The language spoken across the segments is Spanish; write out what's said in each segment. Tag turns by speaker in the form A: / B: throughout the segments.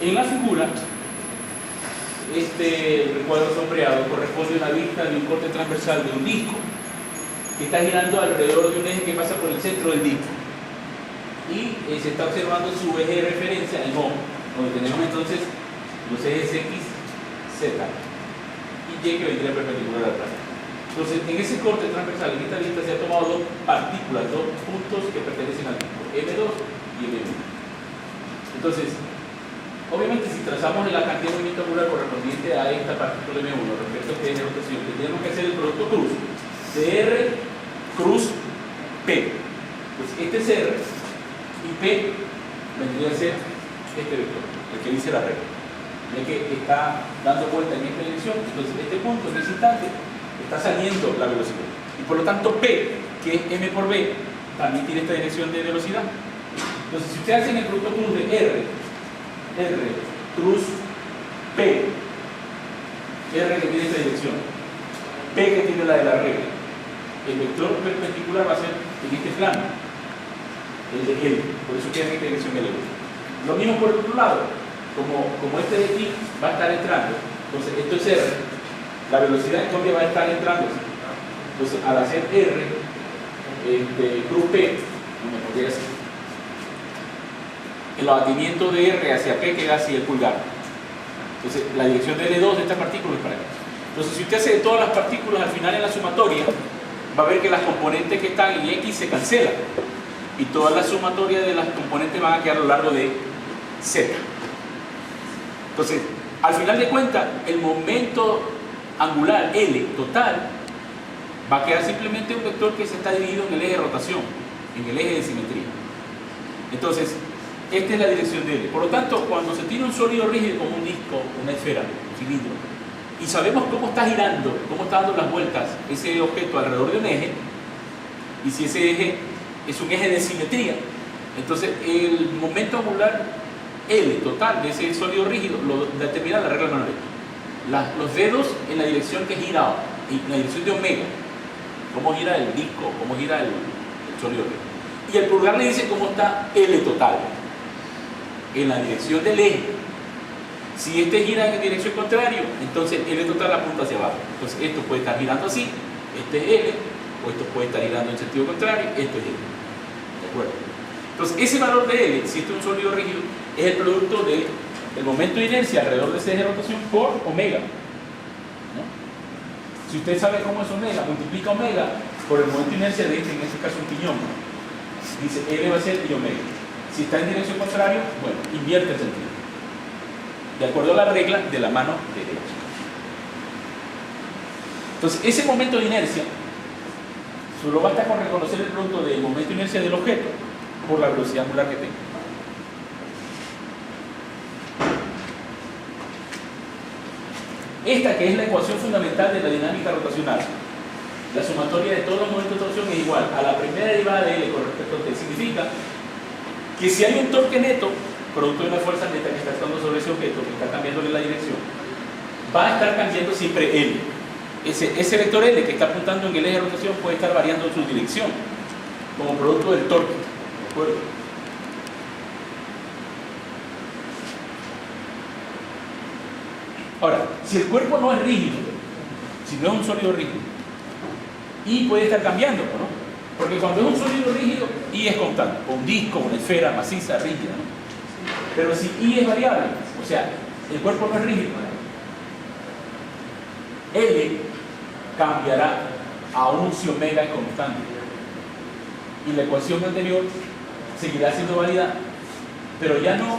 A: En la figura, este recuadro sombreado corresponde a una vista de un corte transversal de un disco que está girando alrededor de un eje que pasa por el centro del disco. Y se está observando su eje de referencia, el MO, donde tenemos entonces los ejes X, Z y Y que vendría perpendicular al plano. Entonces, en ese corte transversal, en esta vista, se han tomado dos partículas, dos puntos que pertenecen al disco, M2 y M1. Entonces, obviamente, si trazamos la cantidad de movimiento angular correspondiente a esta partícula M1 respecto a este eje de rotación, tendríamos que hacer el producto cruz de R cruz P. Pues este es R y P vendría a ser este vector, el que dice la regla, ya que está dando vuelta en esta dirección. Entonces, este punto en ese instante está saliendo la velocidad. Y por lo tanto, P, que es M por B, también tiene esta dirección de velocidad. Entonces, si ustedes hacen el producto cruz de R cruz P, R que tiene esta dirección, P que tiene la de la regla, el vector perpendicular va a ser en este plano, el de L, por eso queda en esta dirección L. Lo mismo por el otro lado, como este de aquí va a estar entrando, entonces esto es R, la velocidad en cambio va a estar entrando. Entonces, al hacer R cruz P, me podría decir, el abatimiento de R hacia P queda hacia el pulgar. Entonces, la dirección de L2 de esta partícula es para acá. Entonces, si usted hace de todas las partículas al final en la sumatoria, va a ver que las componentes que están en X se cancelan y todas las sumatorias de las componentes van a quedar a lo largo de Z. Entonces, al final de cuentas, el momento angular L total va a quedar simplemente un vector que se está dividido en el eje de rotación, en el eje de simetría. Entonces, esta es la dirección de L. Por lo tanto, cuando se tiene un sólido rígido como un disco, una esfera, un cilindro, y sabemos cómo está girando, cómo está dando las vueltas ese objeto alrededor de un eje, y si ese eje es un eje de simetría, entonces el momento angular L total de ese sólido rígido lo determina la regla de Manolete. Los dedos en la dirección que gira, en la dirección de omega, cómo gira el disco, cómo gira el sólido rígido. Y el pulgar le dice cómo está L total en la dirección del eje. Si este gira en dirección contraria, entonces L total apunta hacia abajo. Entonces esto puede estar girando así, este es L, o esto puede estar girando en sentido contrario, esto es L. ¿De acuerdo? Entonces ese valor de L, si esto es un sólido rígido, es el producto del momento de inercia alrededor de ese eje de rotación por omega, ¿no? Si usted sabe cómo es omega, multiplica omega por el momento de inercia de este, en este caso un piñón. Dice L va a ser y omega. Si está en dirección contraria, bueno, invierte el sentido, de acuerdo a la regla de la mano derecha. Entonces, ese momento de inercia solo basta con reconocer el producto del momento de inercia del objeto por la velocidad angular que tenga. Esta que es la ecuación fundamental de la dinámica rotacional, la sumatoria de todos los momentos de torsión es igual a la primera derivada de L con respecto a T. Significa que si hay un torque neto, producto de una fuerza neta que está actuando sobre ese objeto, que está cambiándole la dirección, va a estar cambiando siempre L. Ese vector L que está apuntando en el eje de rotación puede estar variando su dirección como producto del torque. ¿De acuerdo? Ahora, si el cuerpo no es rígido, si no es un sólido rígido, I puede estar cambiando, ¿no? Porque cuando es un sólido rígido, I es constante, o un disco, una esfera maciza, rígida, ¿no? Pero si I es variable, o sea, el cuerpo no es rígido, L cambiará aún si omega es constante. Y la ecuación anterior seguirá siendo válida, pero ya no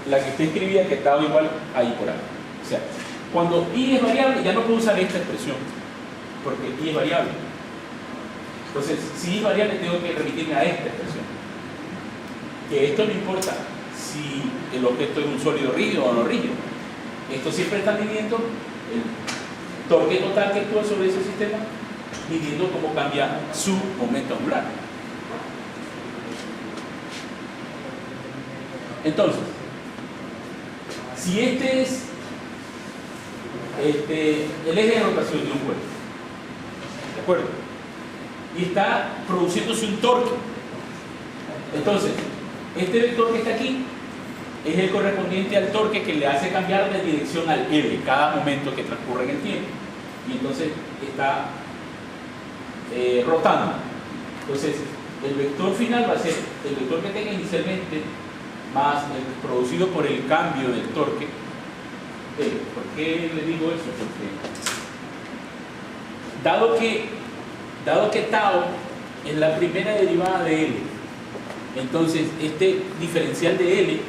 A: la que usted escribía que estaba igual ahí por ahí. O sea, cuando I es variable, ya no puedo usar esta expresión, porque I es variable. Entonces, si I es variable, tengo que remitirme a esta expresión. Que esto no importa si el objeto es un sólido rígido o no rígido. Esto siempre está midiendo el torque total que actúa sobre ese sistema, midiendo cómo cambia su momento angular. Entonces, si este es el eje de rotación de un cuerpo, ¿de acuerdo? Y está produciéndose un torque. Entonces, este vector que está aquí es el correspondiente al torque que le hace cambiar de dirección al L cada momento que transcurre en el tiempo. Y entonces está rotando. Entonces, el vector final va a ser el vector que tenga inicialmente más el producido por el cambio del torque. ¿Por qué le digo eso? Porque dado que tau es la primera derivada de L, entonces este diferencial de L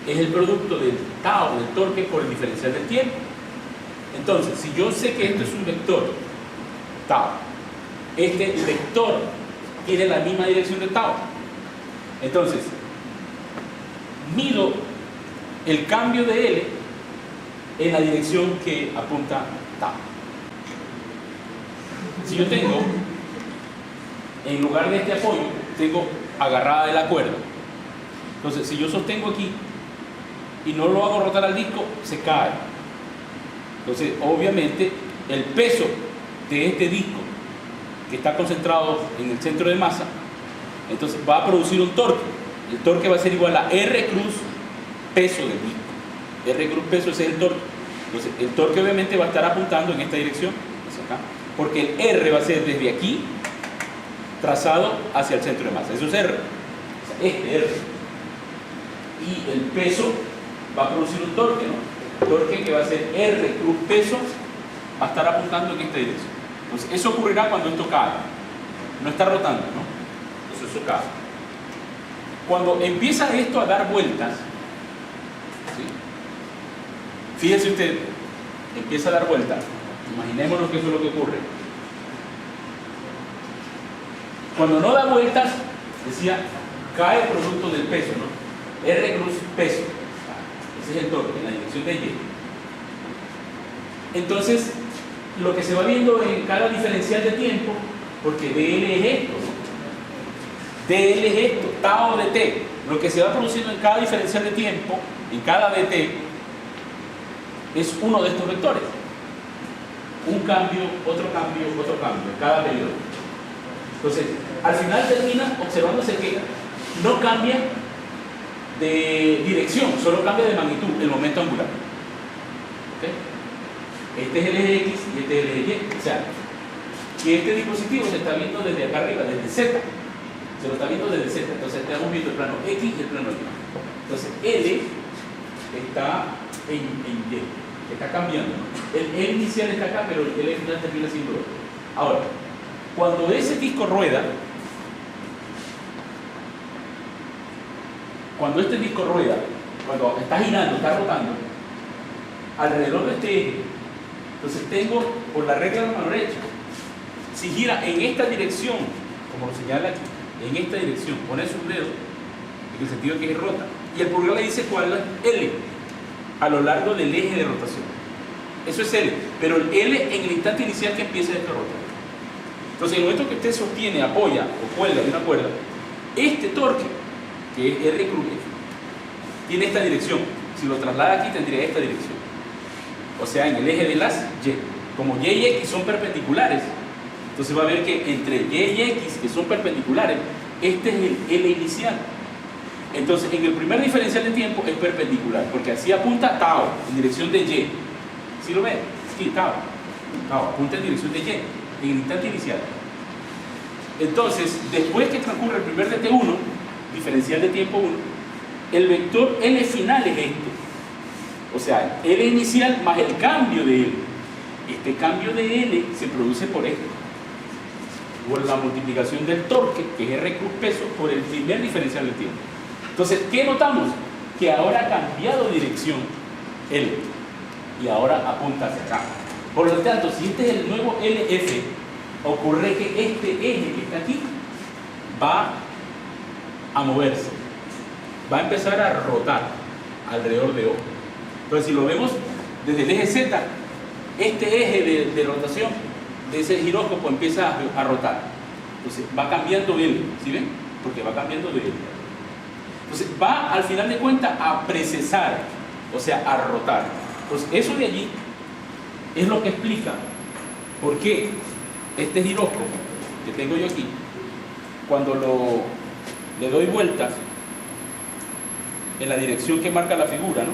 A: es el producto del tau, del torque, por el diferencial del tiempo. Entonces, si yo sé que esto es un vector tau, este vector tiene la misma dirección de tau, entonces mido el cambio de L en la dirección que apunta tau. Si yo tengo, en lugar de este apoyo, tengo agarrada de la cuerda, entonces si yo sostengo aquí y no lo hago rotar al disco, se cae. Entonces, obviamente, el peso de este disco, que está concentrado en el centro de masa, entonces va a producir un torque. El torque va a ser igual a R cruz peso del disco. R cruz peso, ese es el torque. Entonces, el torque obviamente va a estar apuntando en esta dirección, hacia acá, porque el R va a ser desde aquí trazado hacia el centro de masa. Eso es R. O sea, este R. Y el peso va a producir un torque, ¿no? Torque que va a ser R cruz peso, va a estar apuntando en esta dirección. Entonces, eso ocurrirá cuando esto cae. No está rotando, ¿no? Entonces, eso cae. Cuando empieza esto a dar vueltas, ¿sí? Fíjese usted, empieza a dar vueltas. Imaginémonos que eso es lo que ocurre. Cuando no da vueltas, decía, cae producto del peso, ¿no? R cruz peso. Ese es el torque, en la dirección de Y. Entonces, lo que se va viendo en cada diferencial de tiempo, porque DL es esto, DL es esto, tau de T, lo que se va produciendo en cada diferencial de tiempo, en cada DT, es uno de estos vectores. Un cambio, otro cambio, otro cambio, en cada periodo. Entonces, al final termina observándose que no cambia de dirección, solo cambia de magnitud, el momento angular. ¿Okay? Este es el eje X y este es el eje Y. O sea, que este dispositivo se está viendo desde acá arriba, desde Z. Se lo está viendo desde Z. Entonces estamos viendo el plano X y el plano Y. Entonces L está en Y, está cambiando, ¿no? El L inicial está acá, pero el L final termina siendo otro. Ahora, cuando ese disco rueda, cuando este disco rueda, cuando está girando, está rotando, alrededor de este eje, entonces tengo, por la regla de la mano derecha, si gira en esta dirección, como lo señala aquí, en esta dirección, pone su dedo, en el sentido que rota, y el pulgar le dice cuál es L, a lo largo del eje de rotación. Eso es L, pero el L en el instante inicial que empieza a rotar. Entonces, en el momento que usted sostiene, apoya o cuelga de una cuerda, este torque, que es R cruz, tiene esta dirección. Si lo traslada aquí, tendría esta dirección. O sea, en el eje de las Y. Como Y y X son perpendiculares, entonces va a ver que entre Y y X, que son perpendiculares, este es el L inicial. Entonces, en el primer diferencial de tiempo es perpendicular, porque así apunta tau, en dirección de Y. ¿Sí lo ven? Sí, tau. Tau, apunta en dirección de Y, en el instante inicial. Entonces, después que transcurre el primer DT1, diferencial de tiempo 1, el vector L final es este. O sea, L inicial más el cambio de L. Este cambio de L se produce por esto, por la multiplicación del torque, que es R cruz peso, por el primer diferencial de tiempo. Entonces, ¿qué notamos? Que ahora ha cambiado dirección L y ahora apunta hacia acá. Por lo tanto, si este es el nuevo LF, ocurre que este eje que está aquí va a moverse, va a empezar a rotar alrededor de O. Entonces, si lo vemos desde el eje Z, este eje de rotación de ese giróscopo empieza a rotar. Entonces, va cambiando L, ¿sí ven? Porque va cambiando de L. Entonces, va al final de cuentas a precesar, o sea, a rotar. Entonces, eso de allí es lo que explica por qué este giróscopo que tengo yo aquí, cuando le doy vueltas, en la dirección que marca la figura, ¿no?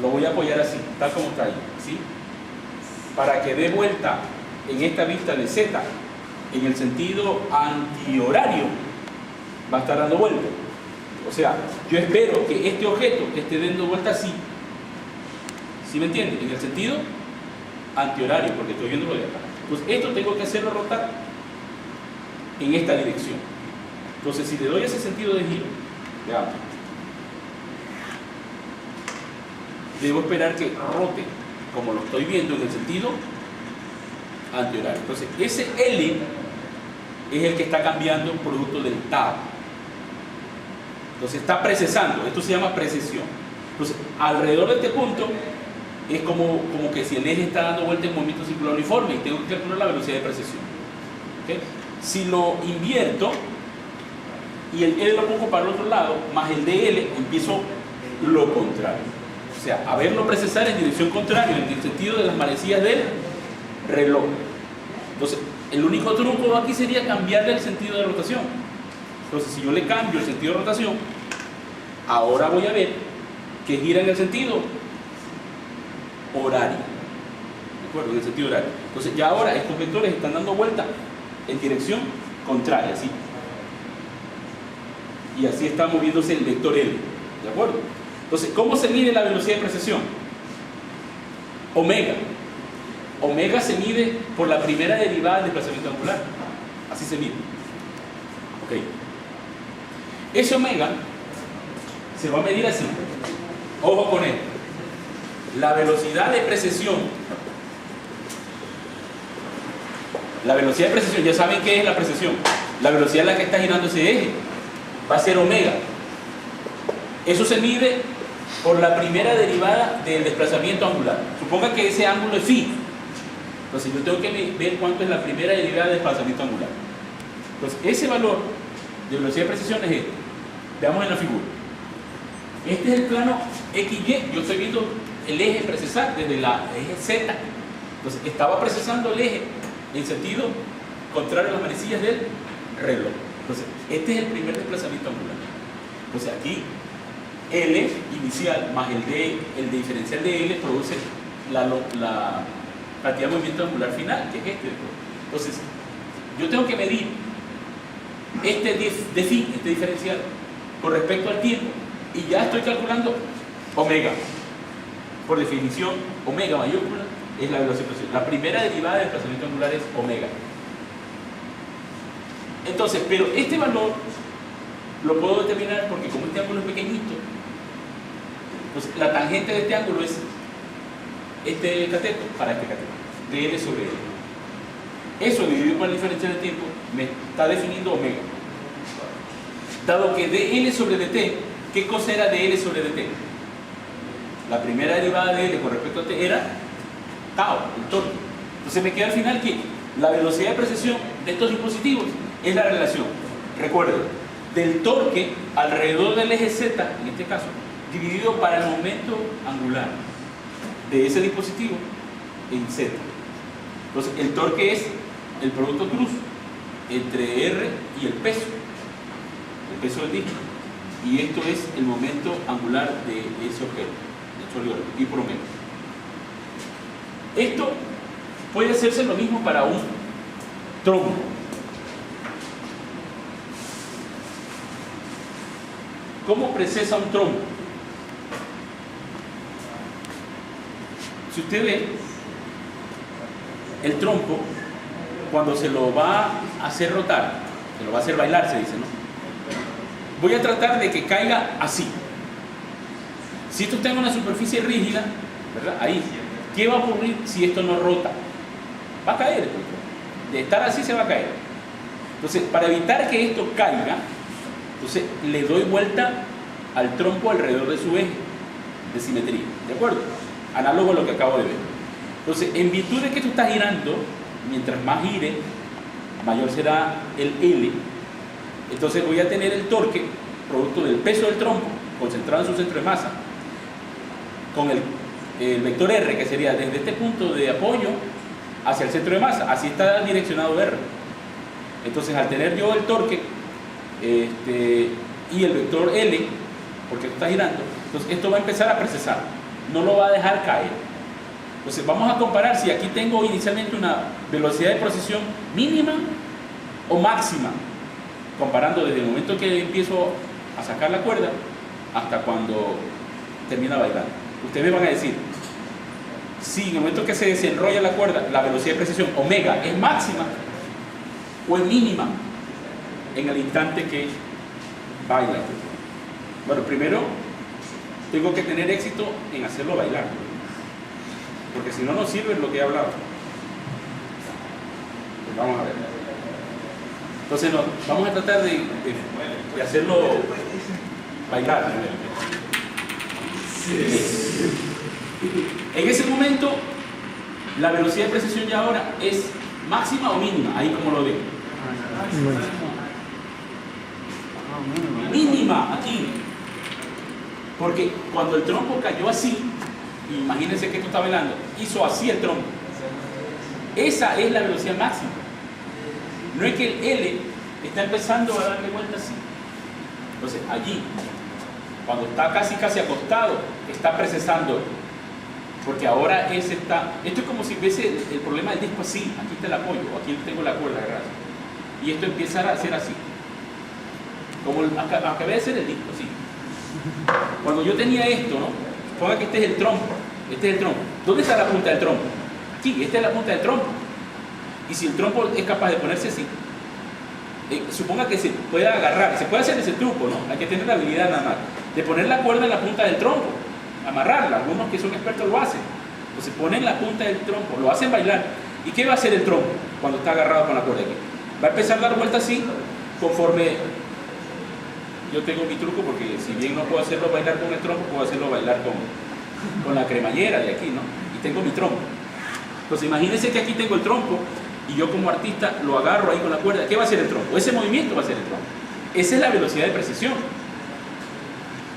A: Lo voy a apoyar así, tal como está ahí, ¿sí? Para que dé vuelta en esta vista de Z, en el sentido antihorario, va a estar dando vuelta. O sea, yo espero que este objeto esté dando vuelta así. ¿Sí me entienden? En el sentido antihorario, porque estoy viendo lo de acá. Entonces, esto tengo que hacerlo rotar en esta dirección. Entonces, si le doy ese sentido de giro, veamos, debo esperar que rote como lo estoy viendo en el sentido antihorario. Entonces, ese L es el que está cambiando producto del tau. Entonces, está precesando. Esto se llama precesión. Entonces, alrededor de este punto es como que si el eje está dando vuelta en movimiento circular uniforme y tengo que calcular la velocidad de precesión. ¿Okay? Si lo invierto y el L lo pongo para el otro lado, más el DL, empiezo lo contrario. O sea, a verlo precesar en dirección contraria, en el sentido de las manecillas del reloj. Entonces, el único truco aquí sería cambiarle el sentido de rotación. Entonces, si yo le cambio el sentido de rotación, ahora voy a ver que gira en el sentido horario. ¿De acuerdo? En el sentido horario. Entonces, ya ahora estos vectores están dando vuelta en dirección contraria, ¿sí? Y así está moviéndose el vector L. ¿De acuerdo? Entonces, ¿cómo se mide la velocidad de precesión? Omega. Omega se mide por la primera derivada del desplazamiento angular. Así se mide. Ok. Ese omega se va a medir así. Ojo con esto. La velocidad de precesión. La velocidad de precesión, ya saben qué es la precesión. La velocidad a la que está girando ese eje va a ser omega. Eso se mide por la primera derivada del desplazamiento angular. Suponga que ese ángulo es phi. Entonces yo tengo que ver cuánto es la primera derivada del desplazamiento angular. Entonces ese valor de velocidad de precesión es este. Veamos en la figura. Este es el plano XY. Yo estoy viendo el eje precesar desde la eje Z. Entonces estaba precesando el eje en sentido contrario a las manecillas del reloj. Entonces este es el primer desplazamiento angular. Entonces aquí L inicial más el diferencial de L produce la cantidad de movimiento angular final, que es este. Entonces, yo tengo que medir este de phi, este diferencial, con respecto al tiempo, y ya estoy calculando omega. Por definición, omega mayúscula es la velocidad de precesión. La primera derivada del desplazamiento angular es omega. Entonces, pero este valor lo puedo determinar porque como este ángulo es pequeñito, pues la tangente de este ángulo es este cateto para este cateto, dl sobre l. Eso dividido por la diferencia de tiempo me está definiendo omega. Dado que dl sobre dt, ¿qué cosa era dl sobre dt? La primera derivada de l con respecto a t era tau, el torque. Entonces me queda al final que la velocidad de precesión de estos dispositivos es la relación, recuerden, del torque alrededor del eje Z, en este caso, dividido para el momento angular de ese dispositivo en Z. Entonces, el torque es el producto cruz entre R y el peso del disco. Y esto es el momento angular de ese objeto, del sólido y promedio. Esto puede hacerse lo mismo para un trompo. ¿Cómo precesa un trompo? Si usted ve, el trompo, cuando se lo va a hacer rotar, se lo va a hacer bailar, se dice, ¿no? Voy a tratar de que caiga así. Si esto está en una superficie rígida, ¿verdad? Ahí, ¿qué va a ocurrir si esto no rota? Va a caer. De estar así se va a caer. Entonces, para evitar que esto caiga, entonces le doy vuelta al trompo alrededor de su eje de simetría, ¿de acuerdo? Análogo a lo que acabo de ver. Entonces, en virtud de que esto está girando, mientras más gire, mayor será el L. Entonces voy a tener el torque, producto del peso del trompo, concentrado en su centro de masa, con el vector R, que sería desde este punto de apoyo hacia el centro de masa. Así está direccionado R. Entonces, al tener yo el torque y el vector L, porque esto está girando. Entonces esto va a empezar a precesar, no lo va a dejar caer. Entonces vamos a comparar si aquí tengo inicialmente una velocidad de precesión mínima o máxima, comparando desde el momento que empiezo a sacar la cuerda hasta cuando termina bailando. Ustedes me van a decir si en el momento que se desenrolla la cuerda la velocidad de precesión omega es máxima o es mínima en el instante que baila. Bueno, primero tengo que tener éxito en hacerlo bailar, porque si no, no sirve lo que he hablado. Pues vamos a ver. Entonces vamos a tratar de hacerlo bailar. En ese momento la velocidad de precesión ya ahora es máxima o mínima, ahí como lo ven. Mínima aquí, porque cuando el trompo cayó así, imagínense que esto está bailando, hizo así el trompo, esa es la velocidad máxima. No es que el L está empezando a darle vuelta así. Entonces allí, cuando está casi acostado, está precesando, porque ahora ese está, esto es como si viese el problema del disco así, aquí está el apoyo, aquí tengo la cuerda agarrada, y esto empieza a ser así, como acabé de hacer el disco así. Cuando yo tenía esto, ¿no? Ponga que este es el trompo, ¿dónde está la punta del trompo? Aquí, esta es la punta del trompo. Y si el trompo es capaz de ponerse así, suponga que se pueda agarrar, se puede hacer ese truco, ¿no? Hay que tener la habilidad nada más de poner la cuerda en la punta del trompo, amarrarla. Algunos que son expertos lo hacen. Entonces ponen la punta del trompo, lo hacen bailar. ¿Y qué va a hacer el trompo cuando está agarrado con la cuerda aquí? Va a empezar a dar vueltas así, conforme yo tengo mi truco, porque si bien no puedo hacerlo bailar con el trompo, puedo hacerlo bailar con la cremallera de aquí, ¿no? Y tengo mi trompo. Entonces imagínense que aquí tengo el trompo y yo como artista lo agarro ahí con la cuerda. ¿Qué va a hacer el trompo? Ese movimiento va a hacer el trompo. Esa es la velocidad de precesión.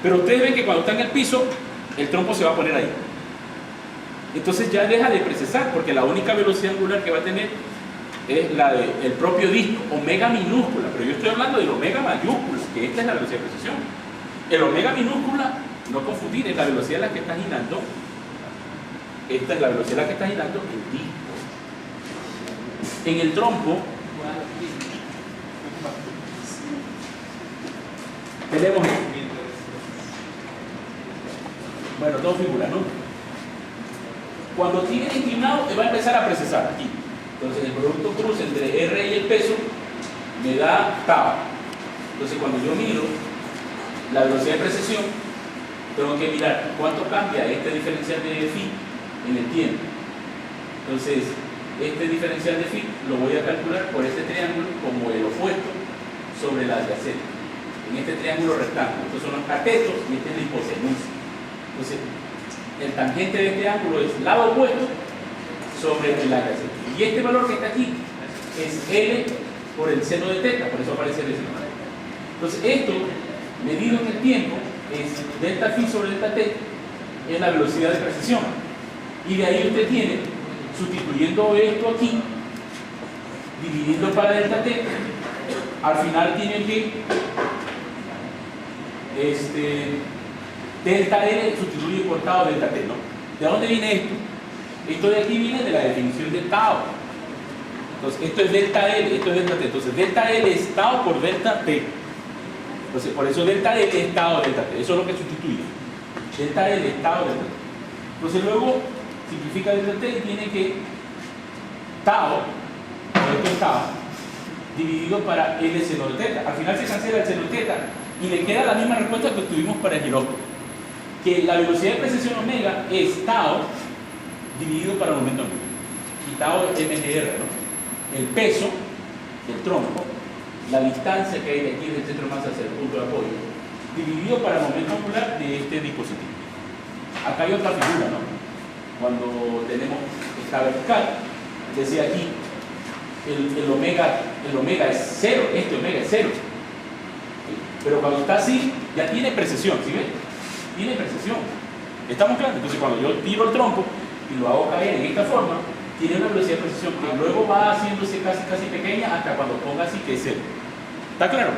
A: Pero ustedes ven que cuando está en el piso, el trompo se va a poner ahí. Entonces ya deja de precesar, porque la única velocidad angular que va a tener es la del propio disco, omega minúscula. Pero yo estoy hablando del omega mayúscula, que esta es la velocidad de precesión. El omega minúscula, no confundir, es la velocidad a la que está girando. Esta es la velocidad a la que está girando el disco. En el trompo tenemos, bueno, dos figuras, ¿no? Cuando tiene inclinado, va a empezar a precesar aquí. Entonces el producto cruz entre R y el peso me da tau. Entonces cuando yo miro la velocidad de precesión, tengo que mirar cuánto cambia este diferencial de phi en el tiempo. Entonces este diferencial de phi lo voy a calcular por este triángulo como el opuesto sobre la adyacente. En este triángulo rectángulo, estos son los catetos y esta es la hipotenusa. Entonces el tangente de este ángulo es lado opuesto sobre el adyacente. Y este valor que está aquí es L por el seno de teta, por eso aparece el seno. Entonces esto, medido en el tiempo, es delta phi sobre delta t, es la velocidad de precesión. Y de ahí usted tiene, sustituyendo esto aquí, dividiendo para delta t, al final tiene que delta L sustituye por tau delta t, ¿no? ¿De dónde viene esto? Esto de aquí viene de la definición de tau. Entonces esto es delta L, esto es delta t. Entonces delta L es tau por delta t. Entonces por eso delta L es tau delta t. Eso es lo que sustituye. Delta L es tau delta t. Entonces luego simplifica delta t y tiene que tau, esto es tau, dividido para L seno de teta. Al final se cancela el seno de teta y le queda la misma respuesta que tuvimos para el giróscopo, que la velocidad de precesión omega es tau dividido para el momento angular. Y tau es mgr, ¿no? El peso del trompo, la distancia que hay de aquí del centro de masa hacia el punto de apoyo, dividido para el momento angular de este dispositivo. Acá hay otra figura, ¿no? Cuando tenemos esta vertical, decía aquí, el omega es cero, este omega es cero. Pero cuando está así, ya tiene precesión, ¿sí ven? Tiene precesión. ¿Estamos claros? Entonces cuando yo tiro el trompo y lo hago caer en esta forma, tiene una velocidad de precesión que luego va haciéndose casi pequeña hasta cuando ponga así que es cero. ¿Está claro?